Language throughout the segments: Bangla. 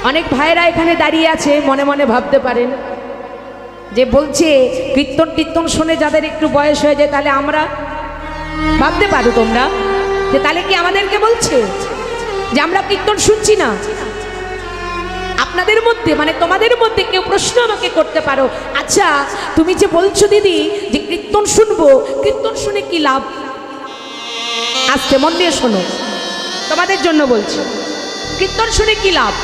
অনেক ভাইয়েরা এখানে দাঁড়িয়ে আছে, মনে মনে ভাবতে পারেন যে বলছে কীর্তন টীর্তন শুনে যাদের একটু বয়স হয়ে যায়, তাহলে আমরা ভাবতে পারো তোমরা যে তাহলে কি আমাদেরকে বলছে যে আমরা কীর্তন শুনছি না? আপনাদের মধ্যে মানে তোমাদের মধ্যে কেউ প্রশ্ন আমাকে করতে পারো, আচ্ছা তুমি যে বলছো দিদি যে কীর্তন শুনবো, কীর্তন শুনে কি লাভ? আজকে মন দিয়ে শোনো, তোমাদের জন্য বলছি, কীর্তন শুনে কি লাভ?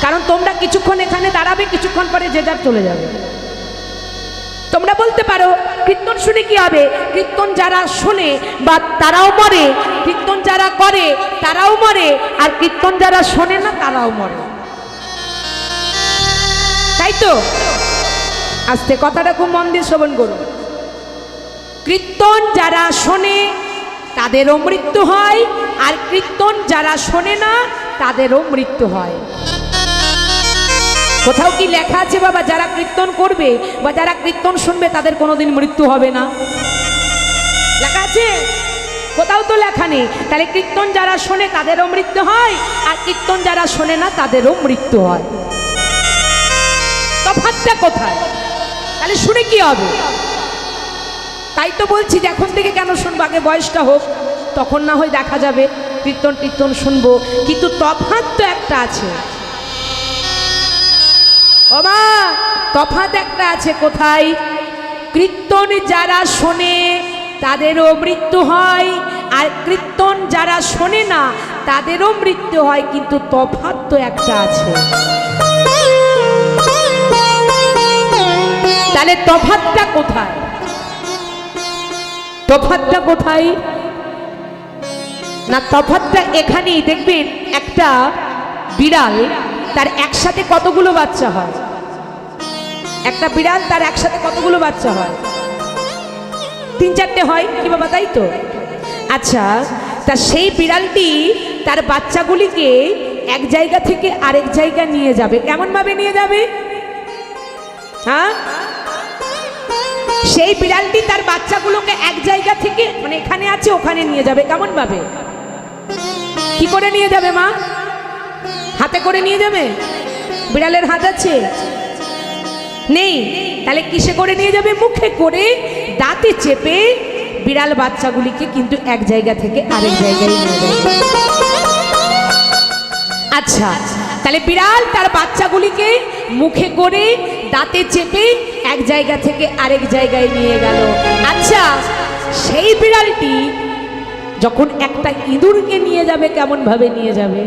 কারণ তোমরা কিছুক্ষণ এখানে দাঁড়াবে, কিছুক্ষণ পরে যে যার চলে যাবে। তোমরা বলতে পারো কীর্তন শুনে কি হবে? কীর্তন যারা শোনে বা তারাও মরে, কীর্তন যারা করে তারাও মরে, আর কীর্তন যারা শোনে না তারাও মরে, তাই তো? আজকে কথাটা খুব মন দিয়ে শ্রবণ করুন। কীর্তন যারা শোনে তাদেরও মৃত্যু হয়, আর কীর্তন যারা শোনে না তাদেরও মৃত্যু হয়। কোথাও কি লেখা আছে বাবা যারা কীর্তন করবে বা যারা কীর্তন শুনবে তাদের কোনোদিন মৃত্যু হবে না? লেখা আছে? কোথাও তো লেখা নেই। তাহলে কীর্তন যারা শোনে তাদেরও মৃত্যু হয়, আর কীর্তন যারা শোনে না তাদেরও মৃত্যু হয়। তফাৎটা কোথায়? তাহলে শুনে কি হবে? তাই তো বলছি যে এখন থেকে কেন শুনবো, আগে বয়সটা হোক, তখন না হয় দেখা যাবে কীর্তন টীর্তন শুনবো। কিন্তু তফাৎ তো একটা আছে ও মা, তফাৎ একটা আছে। কোথায়? কীর্তন যারা শোনে তাদেরও মৃত্যু হয়, আর কীর্তন যারা শোনে না তাদেরও মৃত্যু হয়, কিন্তু তফাৎ তো একটা আছে। তাহলে তফাৎটা কোথায়? তফাৎটা কোথায় না, তফাৎটা এখানেই। দেখবেন একটা বিড়াল তার একসাথে কতগুলো বাচ্চা হয়? একটা বিড়াল তার একসাথে কতগুলো বাচ্চা হয়? 3-4টে হয় কি বাবা, তাই তো? আচ্ছা, তা সেই বিড়ালটি তার বাচ্চাগুলিকে এক জায়গা থেকে আরেক জায়গা নিয়ে যাবে, কেমন ভাবে নিয়ে যাবে? হ্যাঁ, সেই বিড়ালটি তার বাচ্চাগুলোকে এক জায়গা থেকে, মানে এখানে আছে ওখানে নিয়ে যাবে, কেমন ভাবে? কি করে নিয়ে যাবে মা? হাতে করে নিয়ে যাবে? বিড়ালের হাত আছে? নেই। তাহলে কিসে করে নিয়ে যাবে? মুখে করে, দাঁতে চেপে বিড়াল বাচ্চাগুলিকে কিন্তু এক জায়গা থেকে আরেক জায়গায় নিয়ে যাবে। আচ্ছা, তাহলে বিড়াল তার বাচ্চাগুলিকে মুখে করে দাঁতে চেপে এক জায়গা থেকে আরেক জায়গায় নিয়ে গেল। আচ্ছা, সেই বিড়ালটি যখন একটা ইঁদুরকে নিয়ে যাবে, কেমন ভাবে নিয়ে যাবে?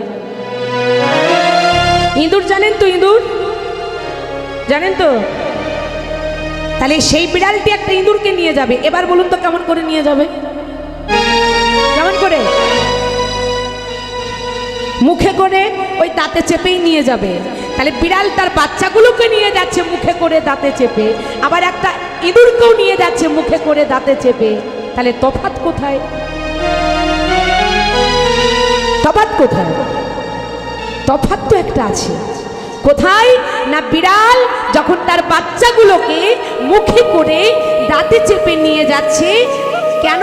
ইঁদুর জানেন তো? ইঁদুর জানেন তো? তাহলে সেই বিড়ালটি একটা ইঁদুরকে নিয়ে যাবে, এবার বলুন তো কেমন করে নিয়ে যাবে? কেমন করে? মুখে করে, ওই দাঁতে চেপেই নিয়ে যাবে। তাহলে বিড়াল তার বাচ্চাগুলোকে নিয়ে যাচ্ছে মুখে করে দাঁতে চেপে, আবার একটা ইঁদুরকেও নিয়ে যাচ্ছে মুখে করে দাঁতে চেপে। তাহলে তফাৎ কোথায়? তফাৎ কোথায়? তফাৎ তো একটা আছে। কোথায় না, বিড়াল যখন তার বাচ্চাগুলোকে মুখে করে দাঁতে চেপে নিয়ে যাচ্ছে, কেন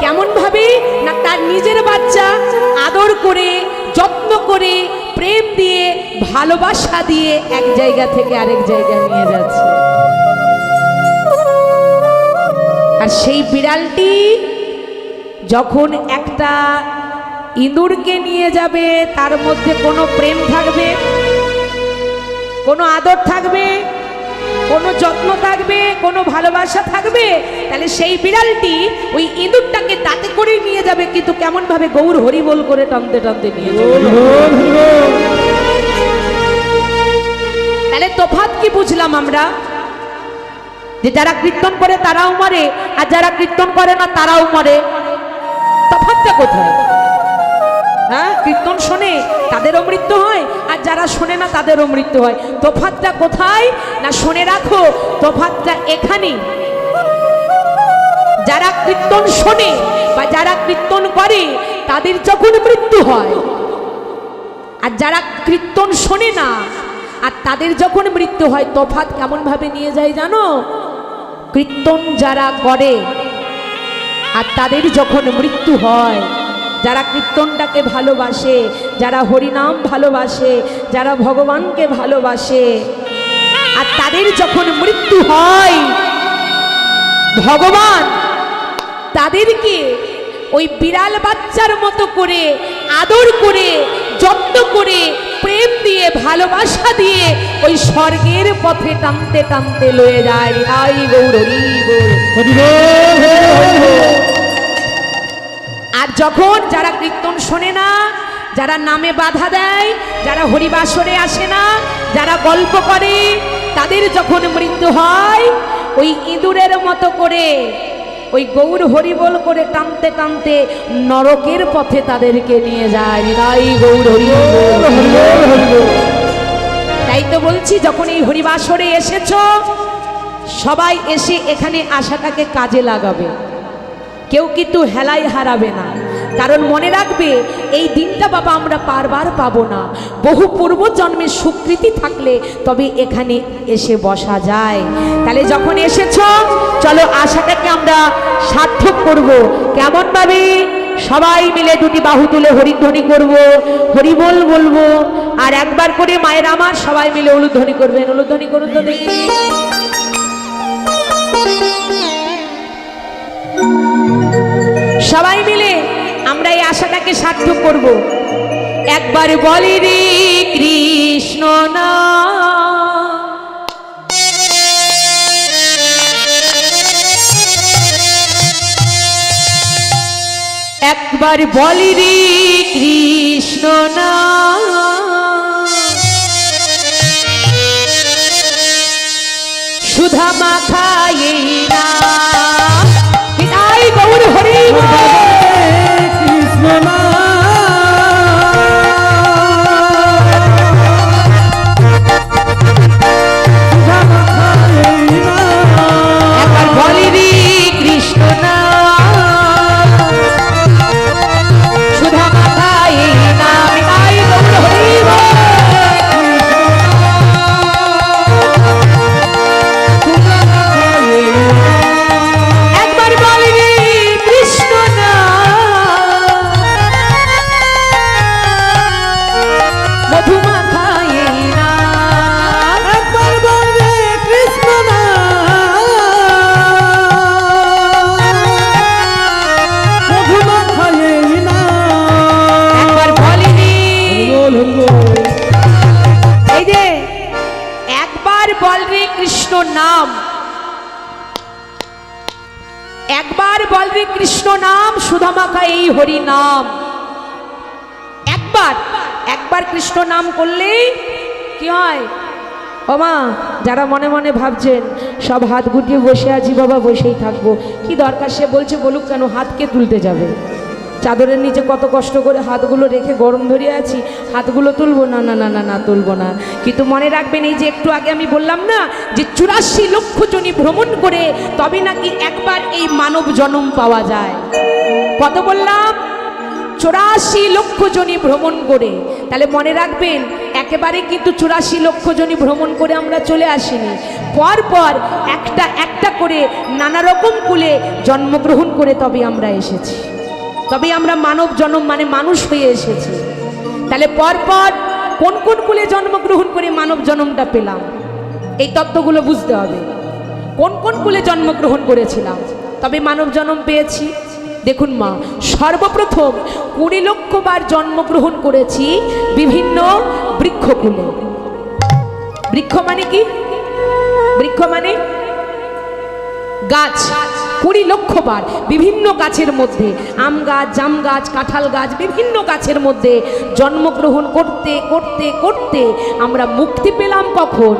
কেমন ভাবে না, তার নিজের বাচ্চা আদর করে, যত্ন করে, প্রেম দিয়ে, ভালোবাসা দিয়ে এক জায়গা থেকে আরেক জায়গায় নিয়ে যাচ্ছে। আর সেই বিড়ালটি যখন একটা ইঁদুরকে নিয়ে যাবে, তার মধ্যে কোনো প্রেম থাকবে, কোনো আদর থাকবে, কোনো যত্ন থাকবে, কোনো ভালোবাসা থাকবে? তাহলে সেই বিড়ালটি ওই ইঁদুরটাকে দাঁতে করে নিয়ে যাবে, কিন্তু কেমন ভাবে? গৌর হরি বল করে টানতে টানতে নিয়ে যাবে। তাহলে তফাৎ কি বুঝলাম আমরা? যে যারা কীর্তন করে তারাও মরে, আর যারা কীর্তন করে না তারাও মরে। তফাৎটা কোথায়? হ্যাঁ, কীর্তন শোনে তাদেরও মৃত্যু হয়, আর যারা শোনে না তাদেরও মৃত্যু হয়। তফাৎটা কোথায় না, শুনে রাখো, তফাৎটা এখানেই। যারা কীর্তন শোনে বা যারা কীর্তন করে তাদের যখন মৃত্যু হয়, আর যারা কীর্তন শোনে না আর তাদের যখন মৃত্যু হয়, তফাৎ কেমন ভাবে নিয়ে যায় জানো? কীর্তন যারা করে আর তাদের যখন মৃত্যু হয়, যারা কীর্তনটাকে ভালোবাসে, যারা হরিনাম ভালোবাসে, যারা ভগবানকে ভালোবাসে, আর তাদের যখন মৃত্যু হয় ভগবান তাদেরকে ওই বিড়াল বাচ্চার মতো করে আদর করে যত্ন করে প্রেম দিয়ে ভালোবাসা দিয়ে ওই স্বর্গের পথে টানতে টানতে লয়ে যায়। তাই গৌর হরি বল। আর যখন যারা কীর্তন শোনে না, যারা নামে বাধা দেয়, যারা হরিবাসরে আসে না, যারা গল্প করে, তাদের যখন মৃত্যু হয় ওই ইঁদুরের মতো করে ওই গৌর হরিবল করে টানতে টানতে নরকের পথে তাদেরকে নিয়ে যায়। তাই গৌর হরিবল। তাই তো বলছি, যখন এই হরিবাসরে এসেছ সবাই এসে এখানে আশাটাকে কাজে লাগাবে, কেউ কিন্তু হেলাই হারাবে না। কারণ মনে রাখবে এই দিনটা বাবা আমরা বারবার পাবো না, বহু পূর্ব জন্মের স্বীকৃতি থাকলে তবে এখানে এসে বসা যায়। তাহলে যখন এসেছো চলো আশাটাকে আমরা সার্থক করব। কেমন ভাবে? সবাই মিলে দুটি বাহু তুলে হরিধ্বনি করব, হরিবল বলবো, আর একবার করে মায়ের আমার সবাই মিলে উলুধ্বনি করবেন। উলুধ্বনি করুন তো দেখি। সবাই মিলে আমরা এই আশাটাকে সার্থক করব। একবার বলি রে কৃষ্ণ না, একবার বলি রে কৃষ্ণ না, সুধা মাখায় না। বিদায় গৌর হরি কৃষ্ণ না। একবার বলি রে কৃষ্ণ না, সুধা মাখায় না। বিদায় গৌর হরি নাম, একবার বল রে কৃষ্ণ নাম, সুধামাখা এই হরি নাম। একবার একবার কৃষ্ণ নাম করলে কি হয়? ও মা, যারা মনে মনে ভাবছেন সব হাত গুটিয়ে বসে আছি বাবা, বসেই থাকবো, কি দরকার? সে বলছে বলুক কেন, হাতকে তুলতে যাবে? চাদরের নিচে কত কষ্ট করে হাতগুলো রেখে গরম ধরিয়ে আছি, হাতগুলো তুলবো না? না না না না, তুলবো না। কিন্তু মনে রাখবেন, এই যে একটু আগে আমি বললাম না যে 84 লক্ষ জনি ভ্রমণ করে তবে নাকি একবার এই মানব জন্ম পাওয়া যায়। কত বললাম? 84 লক্ষ জনি ভ্রমণ করে। তাহলে মনে রাখবেন, একেবারে কিন্তু 84 লক্ষ জনি ভ্রমণ করে আমরা চলে আসিনি, পর পর একটা একটা করে নানা রকম কুলে জন্মগ্রহণ করে তবে আমরা এসেছি, তবে আমরা মানব জন্ম মানে মানুষ হয়ে এসেছি। তাহলে পরপর কোন কোন কুলে জন্মগ্রহণ করে মানব জন্মটা পেলাম, এই তত্ত্বগুলো বুঝতে হবে। কোন কোন কুলে জন্মগ্রহণ করেছিলাম তবে মানব জন্ম পেয়েছি? দেখুন মা, সর্বপ্রথম 20 লক্ষ বার জন্মগ্রহণ করেছি বিভিন্ন বৃক্ষকুলে। বৃক্ষ মানে কি? বৃক্ষ মানে গাছ। 20 লক্ষ বার বিভিন্ন গাছের মধ্যে, আম গাছ, জাম গাছ, কাঁঠাল গাছ, বিভিন্ন গাছের মধ্যে জন্মগ্রহণ করতে করতে করতে আমরা মুক্তি পেলাম কখন?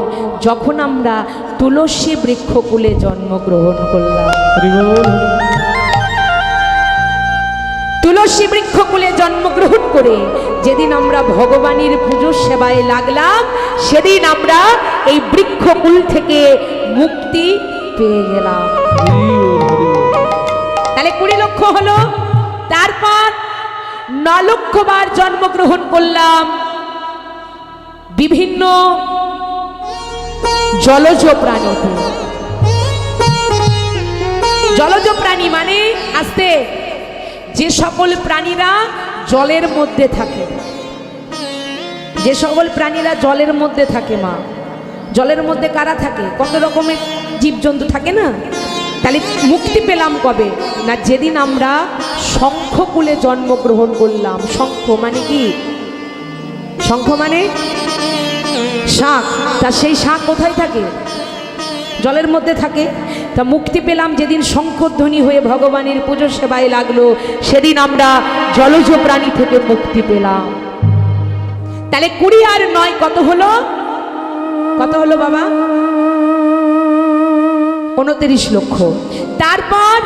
যখন আমরা তুলসী বৃক্ষকুলে জন্মগ্রহণ করলাম। তুলসী বৃক্ষকুলে জন্মগ্রহণ করে যেদিন আমরা ভগবানের পুজোর সেবায় লাগলাম, সেদিন আমরা এই বৃক্ষকুল থেকে মুক্তি পেয়ে গেলাম। তাহলে 20 লক্ষ হলো। তারপর 9 লক্ষ বার জন্মগ্রহণ করলাম বিভিন্ন জলজ প্রাণীতে। জলজ প্রাণী মানে আসতে যে সকল প্রাণীরা জলের মধ্যে থাকে, যে সকল প্রাণীরা জলের মধ্যে থাকে মা, জলের মধ্যে কারা থাকে? কত রকমের জীবজন্তু থাকে না? তাহলে মুক্তি পেলাম কবে? না যেদিন আমরা শঙ্খকুলে জন্মগ্রহণ করলাম। শঙ্খ মানে কি? শঙ্খ মানে শাঁখ। তা সেই শাঁখ কোথায় থাকে? জলের মধ্যে থাকে। তা মুক্তি পেলাম যেদিন শঙ্খধ্বনি হয়ে ভগবানের পুজো সেবায় লাগলো, সেদিন আমরা জলজ প্রাণী থেকে মুক্তি পেলাম। তাহলে 20 আর 9 কত হলো? কত হলো বাবা? 29 লক্ষ। তারপর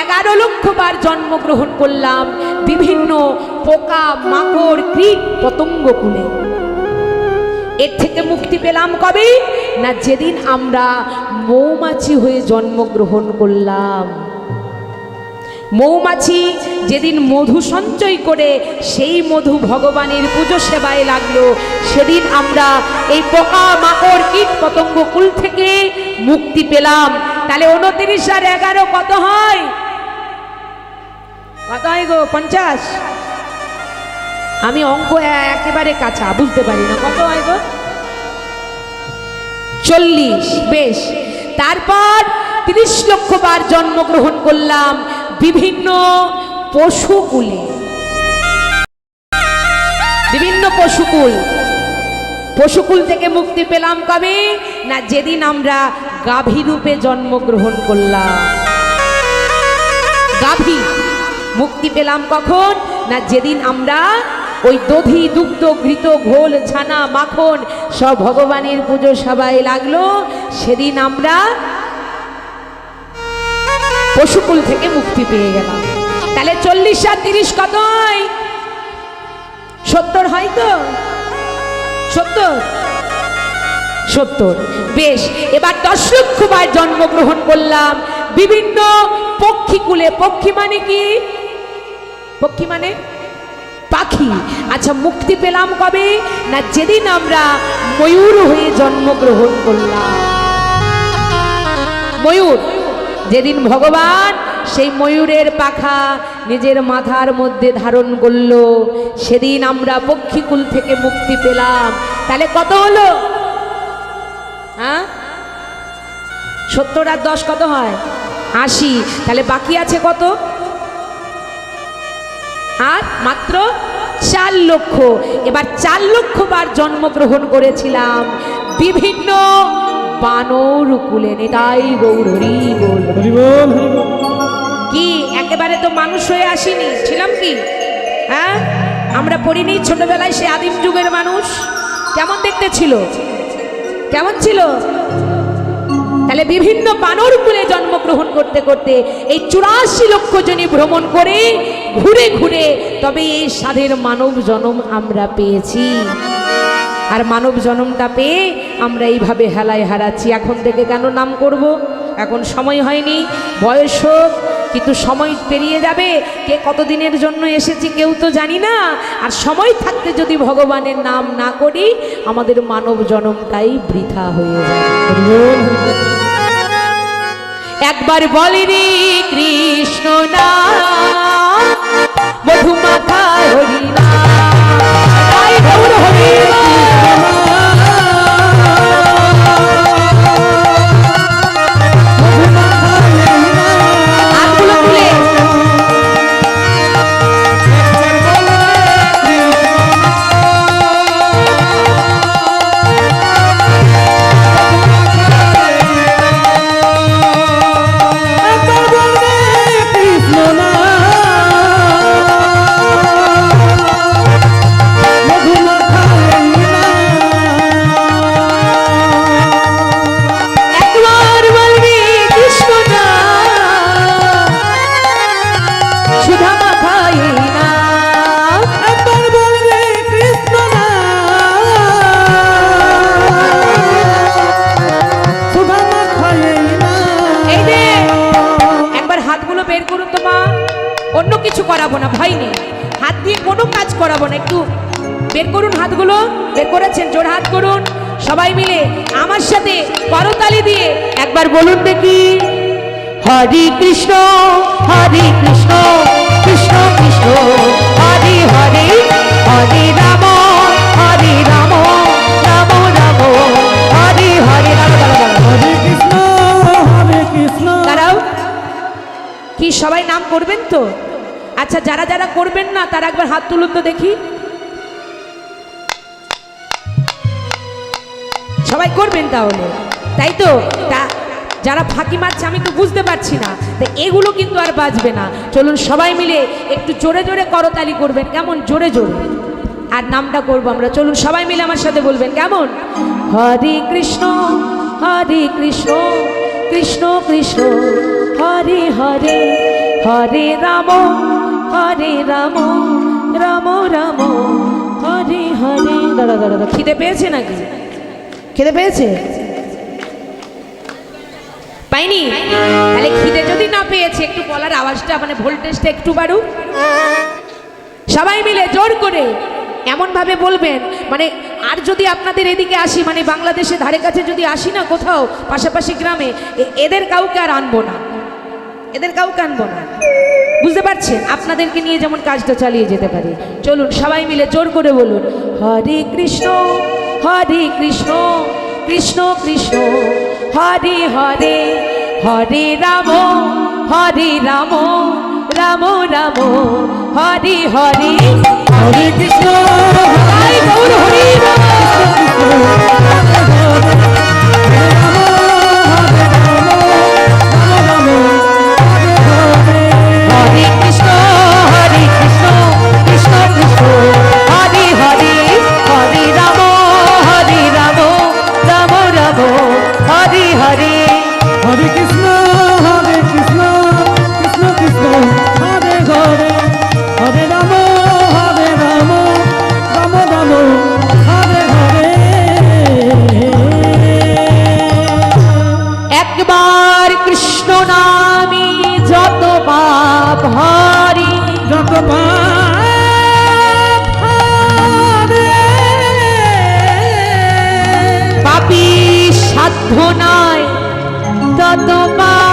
11 লক্ষ বার জন্মগ্রহণ করলাম বিভিন্ন পোকা মাকড় কীট পতঙ্গ কুলে। এর থেকে মুক্তি পেলাম কবে? না যেদিন আমরা মৌমাছি হয়ে জন্মগ্রহণ করলাম। মৌমাছি যেদিন মধু সঞ্চয় করে সেই মধু ভগবানের পুজো সেবায় লাগলো, সেদিন আমরা এই পোকা মাকড় কীট পতঙ্গ কুল থেকে মুক্তি পেলাম। তাহলে 29 আর 11 কত হয়? কত হয় গো? 50? আমি অঙ্ক একেবারে কাঁচা, বুঝতে পারি না। কত হয় গো? 40। বেশ। তারপর 30 লক্ষ বার জন্মগ্রহণ করলাম বিভিন্ন পশুকুলে। বিভিন্ন পশুকুল। পশুকুল থেকে মুক্তি পেলাম কবে? না যেদিন আমরা গাভী রূপে জন্মগ্রহণ করলাম। গাভী। মুক্তি পেলাম কখন? না যেদিন আমরা ওই দধি দুগ্ধ ঘৃত ঘোল ছানা মাখন সব ভগবানের পুজো সবাই লাগলো, সেদিন আমরা পশুকুল থেকে মুক্তি পেয়ে গেলাম। তাহলে 40 আর 30 কত হয়? 70 হয় তো? 70? 70। বেশ। এবার 10 লক্ষ বার জন্মগ্রহণ করলাম বিভিন্ন পক্ষীকুলে। পক্ষী মানে কি? পক্ষী মানে পাখি। আচ্ছা, মুক্তি পেলাম কবে? না যেদিন আমরা ময়ূর হয়ে জন্মগ্রহণ করলাম। ময়ূর। যেদিন ভগবান সেই ময়ূরের পাখা নিজের মাথার মধ্যে ধারণ করলো, সেদিন আমরা পক্ষীকুল থেকে মুক্তি পেলাম। তাহলে কত হলো? হ্যাঁ, 70 আর 10 কত হয়? 80। তাহলে বাকি আছে কত? আর মাত্র 4 লক্ষ। এবার 4 লক্ষ বার জন্মগ্রহণ করেছিলাম বিভিন্ন বানর কুলে। নিতাই গৌর হরি বল। কি একেবারে তো মানুষ হয়ে আসিনি, ছিলাম কি? হ্যাঁ, আমরা পড়িনি ছোটবেলায় সে আদিম যুগের মানুষ কেমন দেখতে ছিল? কেমন ছিল? তাহলে বিভিন্ন বানর কুলে জন্মগ্রহণ করতে করতে এই 84 লক্ষ জনই ভ্রমণ করে ঘুরে ঘুরে তবে এই সাধের মানব জন্ম আমরা পেয়েছি। আর মানব জন্মটা পেয়ে আমরা এইভাবে হেলায় হারাচ্ছি। এখন থেকে কেন নাম করব? এখন সময় হয়নি, বয়স হোক, কিন্তু সময় পেরিয়ে যাবে। কে কতদিনের জন্য এসেছি কেউ তো জানি না। আর সময় থাকতে যদি ভগবানের নাম না করি, আমাদের মানব জন্মটাই বৃথা হয়ে যাবে। একবার বলিনি কৃষ্ণ নাম, মধুমাখা হরি নাম, গৌর হরি বের করুন হাতগুলো, বের করেছেন, জোর হাত করুন সবাই মিলে আমার সাথে করতালি দিয়ে একবার বলুন দেখি, হরে কৃষ্ণ কৃষ্ণ কৃষ্ণ হরি হরি হরে রাম হরে রাম রাম রাম হরি হরি হরে কৃষ্ণ দাঁড়াও কি সবাই নাম করবেন তো? আচ্ছা যারা যারা করবেন না তারা একবার হাত তুলুন তো দেখি। সবাই করবেন তাহলে, তাই তো? যারা ফাঁকি মারছে আমি তো বুঝতে পারছি না, তো এগুলো কিন্তু আর বাজবে না। চলুন সবাই মিলে একটু জোরে জোরে করতালি করবেন, কেমন? জোরে জোরে। আর নামটা করবো আমরা, চলুন সবাই মিলে আমার সাথে বলবেন, কেমন? হরে কৃষ্ণ কৃষ্ণ কৃষ্ণ হরে হরে হরে রাম রাম রাম হরে হরে। দাদা দাদা খিদে পেয়েছে নাকি? খিদে পেয়েছে? পাইনি? তাহলে খিদে যদি না পেয়েছে একটু গলার আওয়াজটা মানে ভোল্টেজটা একটু বাড়ুক। সবাই মিলে জোর করে এমন ভাবে বলবেন, মানে আর যদি আপনাদের এদিকে আসি, মানে বাংলাদেশে ধারে কাছে যদি আসি না কোথাও পাশাপাশি গ্রামে, এদের কাউকে আর আনবো না, এদের কাউকে আনবো না। বুঝতে পারছেন? আপনাদেরকে নিয়ে যেমন কাজটা চালিয়ে যেতে পারি। চলুন সবাই মিলে জোর করে বলুন, হরে কৃষ্ণ কৃষ্ণ কৃষ্ণ হরে হরে হরে রাম রাম রাম হরে হরে হরে কৃষ্ণ হরে গৌর হরি রাম। হরে কৃষ্ণ কৃষ্ণ কৃষ্ণ হরে হরে হরে রাম রাম রাম হরে হরে। হরে কৃষ্ণ কৃষ্ণ কৃষ্ণ হরে হরে হরে রাম রাম রাম হরে হরে। একবার কৃষ্ণ নামে যত পাপ হরি, যত পাপ হরে পাপী সাধ্য নয় তত পাপ